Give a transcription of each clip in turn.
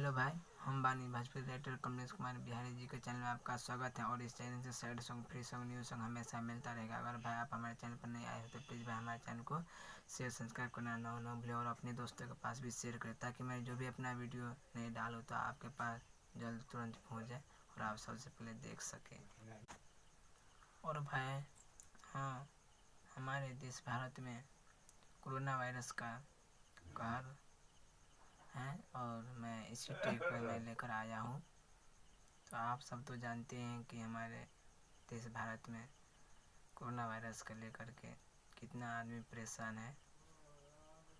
Hello भाई, हम बानी भोजपुरी राइटर कमलेश कुमार बिहारी जी के चैनल में आपका स्वागत है। और इस चैनल से sad song, free song, new song हमेशा मिलता रहेगा। अगर भाई आप हमारे चैनल पर नहीं आए हो तो प्लीज़ भाई हमारे चैनल को शेयर सब्सक्राइब करना ना भूलें और अपने दोस्तों के पास भी शेयर करें, ताकि मैं जो भी अपना वीडियो नहीं डालूँ तो आपके पास जल्द तुरंत पहुँच जाए और आप सबसे पहले देख सकें। और भाई हाँ, हमारे देश भारत में कोरोना वायरस का कहर है और मैं इसी टॉपिक पर मैं लेकर आया हूँ। तो आप सब तो जानते हैं कि हमारे देश भारत में कोरोना वायरस को लेकर के कितना आदमी परेशान है।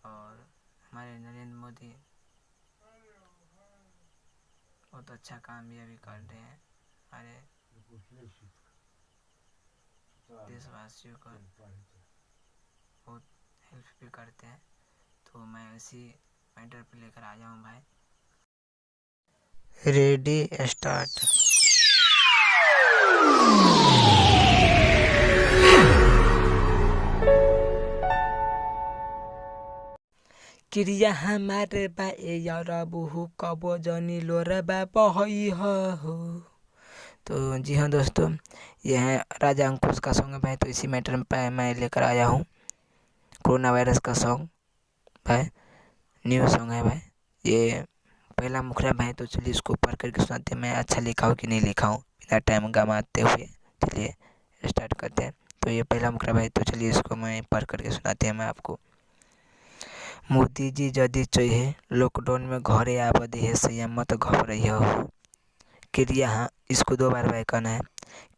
और हमारे नरेंद्र मोदी बहुत अच्छा काम भी अभी कर रहे हैं, हमारे देशवासियों को बहुत हेल्प भी करते हैं। तो मैं इसी मैटर पे लेकर आया हूँ भाई। Ready start. क्रिया हमारे बा यारबू कबो जनी लोरबा बहई हो। तो जी हाँ दोस्तों, ये है राजा अंकुश का सॉन्ग है भाई। तो इसी मैटर में मैं लेकर आया हूँ कोरोना वायरस का सॉन्ग भाई, न्यू सॉन्ग है भाई। ये पहला मुखड़ा भाई, तो चलिए इसको पढ़ करके सुनाते हैं। मैं अच्छा लिखा हूँ कि नहीं लिखा हूँ बिना टाइम गंवाते हुए, चलिए स्टार्ट करते हैं। तो ये पहला मुखड़ा भाई, तो चलिए इसको मैं पढ़ करके सुनाते हैं मैं आपको। मोदी जी जदि चाहिए लॉकडाउन में घरे आबदी है सैया मत घबराई हो। क्रिया हाँ, इसको 2 बार भाई कहना है।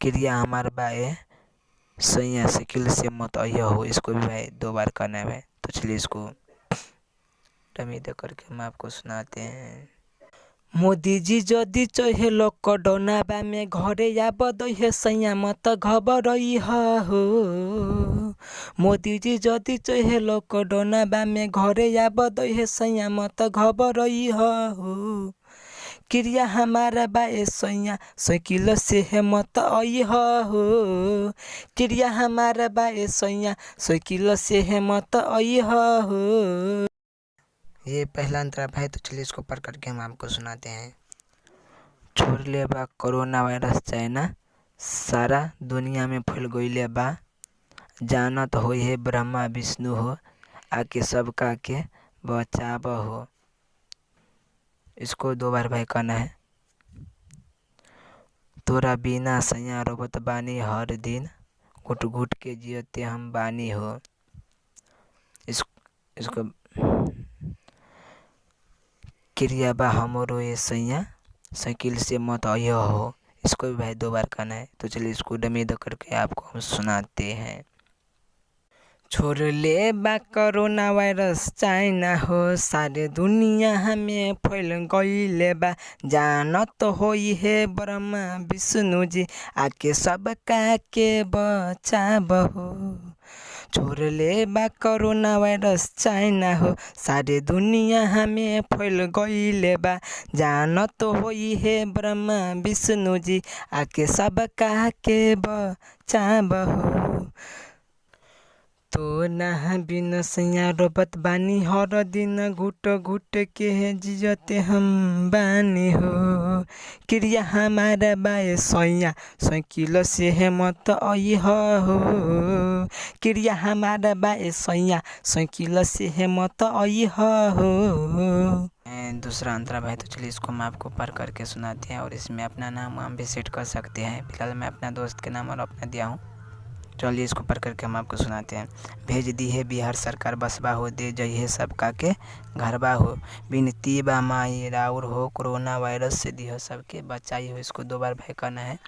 क्रिया हमार बाए सैया साइकिल से मत आइया हो, इसको भी भाई 2 बार कहना है भाई। तो चलिए इसको डमी दे करके हम आपको सुनाते हैं। मोदी जी जदि चाहे लॉकडाउन में घरे आबद है सैया मत घबराई हो। मोदी जी जदि चाहे लॉकडाउन में घरे आबद है सैया मत घबराई हो। क्रिया हमारा बाए सैया साइकिल से है मत आई हो। क्रिया हमारा बाए सैया साइकिल से है मत आई हो। ये पहला अंतरा भाई, तो चलिए इसको पढ़ करके हम आपको सुनाते हैं। छोड़ ले बा कोरोना वायरस चाइना, सारा दुनिया में फैल गईले बा। जानत हो हे ब्रह्मा विष्णु हो, आके सबका के बचाव हो। इसको 2 बार भाई कहना है। तोरा बिना सैया रोबत बानी हर दिन, घुट घुट के जियते हम बानी हो। इसको क्रिया बा हमरो ये सैया साइकिल से मत आइयो हो। इसको भी भाई 2 बार कहना है। तो चलिए इसको डमी दे करके आपको हम सुनाते हैं। छोड़ ले बा कोरोना वायरस चाइना हो, सारे दुनिया हमें फैल गईले बा। जानत होई है ब्रह्मा विष्णु जी, आके सबका के बचाव हो। छोड़ ले बा कोरोना वायरस चाइना हो, सारे दुनिया हमें फैल गईले बा। जानत होई है ब्रह्मा विष्णु जी, आके सबका के बचाव हो। तो ना बिन सैया रोबत बानी हर दिन, घुट घुट के जियते हम बानी हो। क्रिया हमारा बाए सैया साइकिल से है मत आई हो। क्रिया हमारा बाए सैया साइकिल से है मत आई हो। दूसरा अंतरा भाई, तो चलिए इसको मैं आपको पढ़ करके सुनाते हैं। और इसमें अपना नाम हम भी सेट कर सकते हैं। फिलहाल मैं अपना दोस्त के नाम और अपना दिया हूँ। चलिए इसको पढ़ करके हम आपको सुनाते हैं। भेज दी है बिहार सरकार बसबा हो, दे जइहे सबका के घरबा हो। बिनती बा माई राउर हो, कोरोना वायरस से दिह सबके बचाई हो। इसको 2 बार भाई कहना है।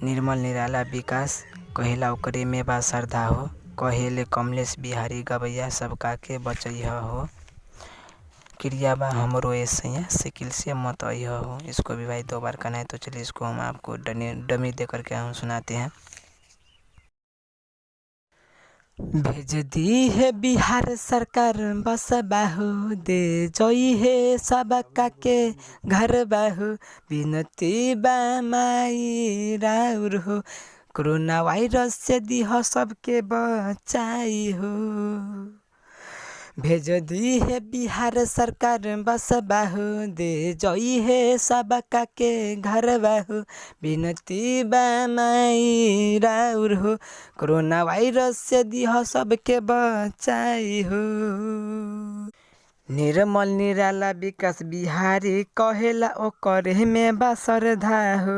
निर्मल निराला विकास कहेला ओकरे में बा श्रद्धा हो, कहेले कमलेश बिहारी गवैया सबका के बचैया हो। क्रिया बा हमरो ए सैया साइकिल से मत आइया हो। इसको भी भाई 2 बार कहना है। तो चलिए इसको हम आपको डमी दे करके हम सुनाते हैं। भेज दी है बिहार सरकार बसबा हो, दे जई है सबका के घर बाहू। बिनती बा माई राउर हो, कोरोना वायरस से दिह सबके बचाई हो। भेज दी है बिहार सरकार बस बाहू दे जई है सबका के घर बाहू बिनती बामाई राउर हो कोरोना वायरस से दिह सबके बचाई हो। निर्मल निराला विकास बिहारी कहेला ओकरे में बा श्रद्धा हो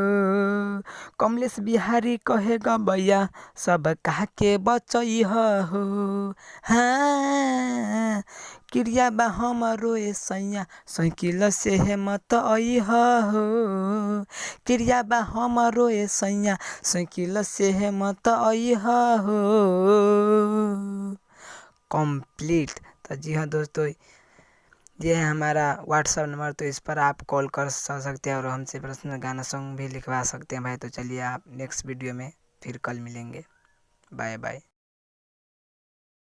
कमलेश बिहारी कहे गबैया सब कहा के बचई हो। हाँ क्रिया बा हमरो सैया साइकिल से है मत आई हो क्रिया बा हमरो सैया साइकिल से है मत आई हो कंप्लीट। तो जी हाँ दोस्तों, ये है हमारा व्हाट्सअप नंबर, तो इस पर आप कॉल कर सकते हैं और हमसे पर्सनल गाना सॉन्ग भी लिखवा सकते हैं भाई। तो चलिए आप नेक्स्ट वीडियो में फिर कल मिलेंगे। Bye bye.